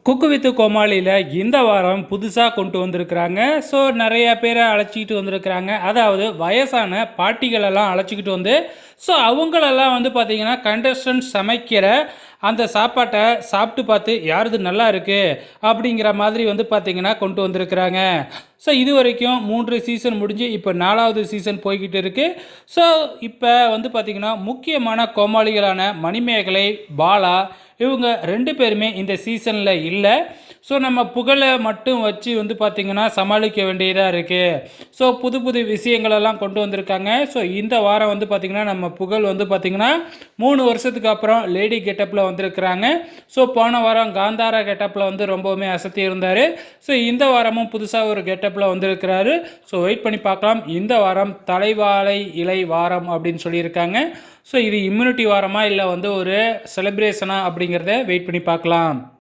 குக்கு with கோமாளியில் இந்த வாரம் புதுசாக கொண்டு வந்திருக்கிறாங்க. ஸோ நிறைய பேரை அழைச்சிக்கிட்டு வந்திருக்கிறாங்க. அதாவது வயசான பாட்டிகளெல்லாம் அழைச்சிக்கிட்டு வந்து ஸோ அவங்களெல்லாம் வந்து பார்த்திங்கன்னா கண்டஸ்டன்ட் சமைக்கிற அந்த சாப்பாட்டை சாப்பிட்டு பார்த்து யாருது நல்லா இருக்குது அப்படிங்கிற மாதிரி வந்து பார்த்திங்கன்னா கொண்டு வந்திருக்கிறாங்க. ஸோ இது வரைக்கும் 3 சீசன் முடிஞ்சு இப்போ 4வது சீசன் போய்கிட்டு இருக்குது. ஸோ இப்போ வந்து பார்த்திங்கன்னா முக்கியமான கோமாளிகளான மணிமேகலை, பாலா இவங்க 2 பேருமே இந்த சீசனில் இல்லை. ஸோ நம்ம புகழை மட்டும் வச்சு வந்து பார்த்திங்கன்னா சமாளிக்க வேண்டியதாக இருக்குது. ஸோ புது புது விஷயங்களெல்லாம் கொண்டு வந்திருக்காங்க. ஸோ இந்த வாரம் வந்து பார்த்திங்கன்னா நம்ம புகழ் வந்து பார்த்திங்கன்னா 3 வருஷத்துக்கு அப்புறம் லேடி கெட்டப்பில் வந்திருக்கிறாங்க. ஸோ போன வாரம் காந்தாரா கெட்டப்பில் வந்து ரொம்பவுமே அசத்தி இருந்தார். ஸோ இந்த வாரமும் புதுசாக ஒரு கெட்டப்பில் வந்திருக்கிறாரு. ஸோ வெயிட் பண்ணி பார்க்கலாம். இந்த வாரம் தலைவாழை இலை வாரம் அப்படின்னு சொல்லியிருக்காங்க. ஸோ இது இம்யூனிட்டி வாரமா இல்லை வந்து ஒரு செலிப்ரேஷனா அப்படிங்கிறத வெயிட் பண்ணி பார்க்கலாம்.